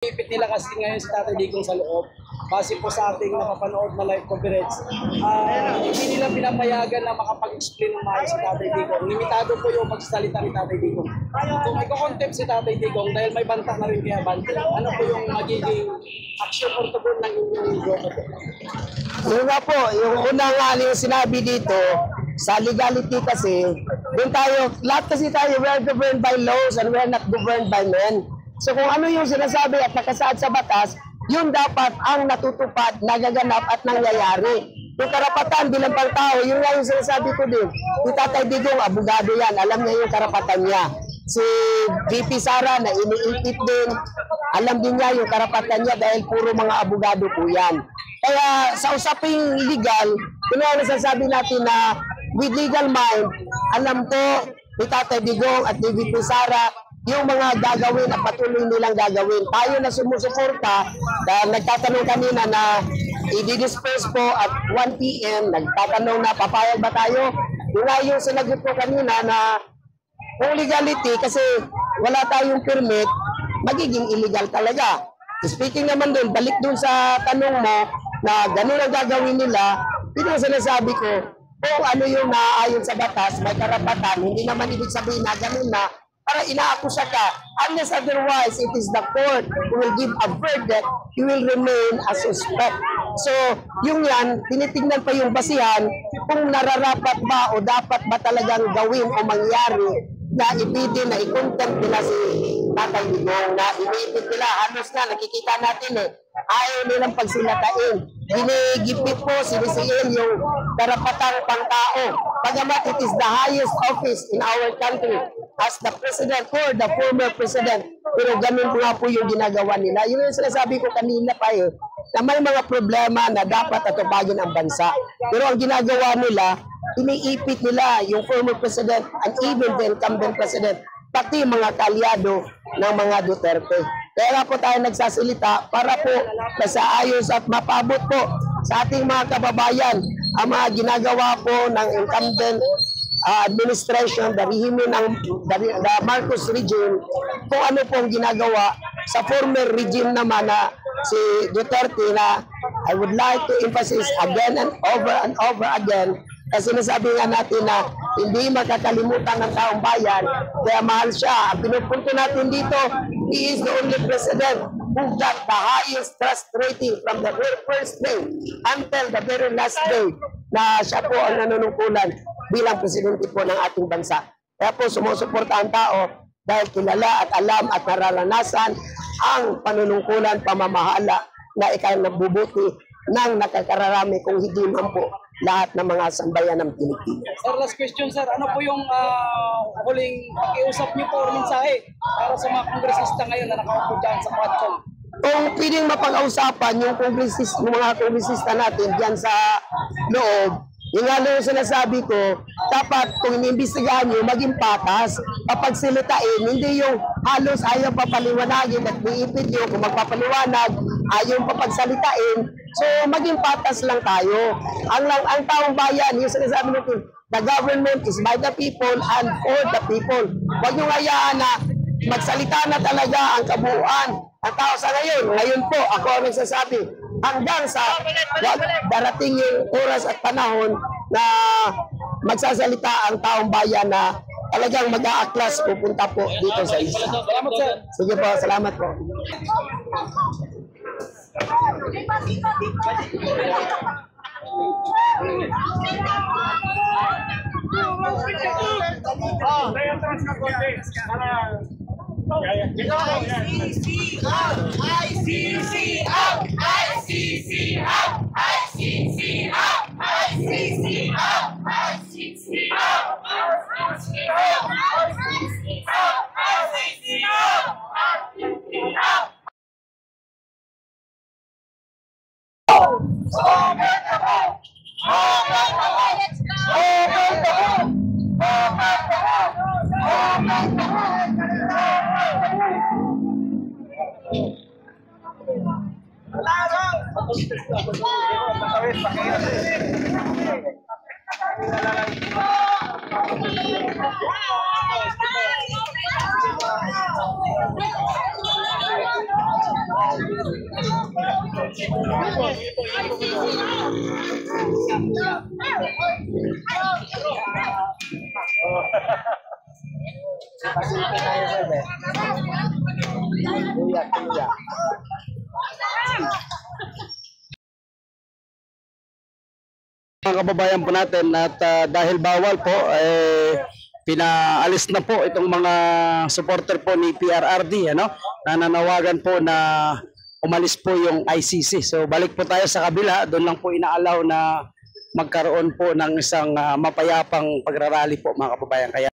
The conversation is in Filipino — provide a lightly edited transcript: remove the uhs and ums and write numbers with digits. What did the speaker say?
ipit nila kasi ngayon si Tatay Digong sa loob. Base po sa ating napapanood na live coverage, hindi nila pinapayagan na makapag-explain ng maayos si Tatay Digong. Limitado po yung magsasalita ni Tatay Digong. Kung iko-contempt si Tatay Digong dahil may banta na rin kaya bante, ano po yung magiging action or tugon ng inyong grupo? Yun nga po, yung unang yung sinabi dito, sa legality kasi, doon tayo, lahat kasi tayo, we are governed by laws and we are not governed by men. So kung ano yung sinasabi at nakasaad sa batas, yun dapat ang natutupad, nagaganap at nangyayari. Yung karapatan bilang pang-tao, yun nga yung sinasabi ko din. Yung Tatay Digong, abogado yan, alam niya yung karapatan niya. Si VP Sara na iniipit din, alam din niya yung karapatan niya dahil puro mga abogado po yan. Kaya sa usaping legal, yun ang nasasabi natin na with legal mind, alam ko ni Tatay Digong at ni VP Sara yung mga gagawin at patuloy nilang gagawin. Tayo na sumusuporta, nagtatanong kanina na i-disperse po at 1 PM, nagtatanong na papayag ba tayo? Yun nga yung sinagot ko kanina na kung legality, kasi wala tayong permit, magiging illegal talaga. Speaking naman dun, balik dun sa tanong mo na ganun ang gagawin nila, yun ang sinasabi ko, kung ano yung naaayon sa batas, may karapatan, hindi naman ibig sabihin na ganun na, para inaakusa ka. Unless otherwise, it is the court who will give a verdict, you will remain a suspect. So, yung yan, tinitingnan pa yung basihan kung nararapat ba o dapat ba talagang gawin o mangyari na ibidin, na i-contempt nila si Tatay Digong, na iniipit nila. Halos na, nakikita natin ayaw nilang pagsilatain. Ginigipit po, sinisiin yung karapatang pang-tao. Bagamat it is the highest office in our country as the president or the former president. Pero ganun po nga po yung ginagawa nila. Yun yung sinasabi ko kanina pa na may mga problema na dapat atupagin ang bansa. Pero ang ginagawa nila, iniipit nila yung former president and even the incumbent president, pati mga kalyado ng mga Duterte. Kaya nga po tayo nagsasalita para po masaayos at mapabot po sa ating mga kababayan ang mga ginagawa po ng incumbent administration, the Marcos regime, kung ano pong ginagawa sa former regime naman na si Duterte, na I would like to emphasize again and over again, kasi sinasabi nga natin na hindi makakalimutan ng taong bayan, kaya mahal siya. Ang pinupunto natin dito, he is the only president who got the highest trust rating from the very first day until the very last day na siya po ang nanunungkulan bilang presidente po ng ating bansa. Kaya po sumusuporta ang tao dahil kilala at alam at nararanasan ang panunungkulan, pamamahala na ikanabubuti ng nakakararami kung hindi man po lahat ng mga sambayan ng Pilipinas. Sir, last question sir, ano po yung huling pakiusap niyo po o mensahe para sa mga kongresista ngayon na nakaupo dyan sa platform? Kung pwedeng mapag-ausapan yung mga kongresista natin dyan sa loob, yung nga yung sinasabi ko, dapat kung iniimbestigahan nyo, maging patas. Papagsilitain, hindi yung halos ayaw papaliwanagin at niipit nyo kung magpapaliwanag, ayaw papagsalitain. So, maging patas lang tayo. Ang taong bayan, yung sinasabi natin, the government is by the people and for the people. Huwag nyo hayaan na magsalita na talaga ang kabuuan ang tao sa ngayon. Ngayon po, ako ang nagsasabi, hanggang sa darating yung oras at panahon na magsasalita ang taong bayan na talagang mag-aaklas pupunta po dito sa isla. Salamat sir. Sige po, salamat po. Pasilip tayo, sir. Kuya, kuya. Mga kababayan po natin at dahil bawal po, pinaalis na po itong mga supporter po ni PRRD, ano? Nananawagan po na umalis po yung ICC. So balik po tayo sa kabila, doon lang po inaalaw na magkaroon po ng isang mapayapang pagrarally po mga kababayan. Kaya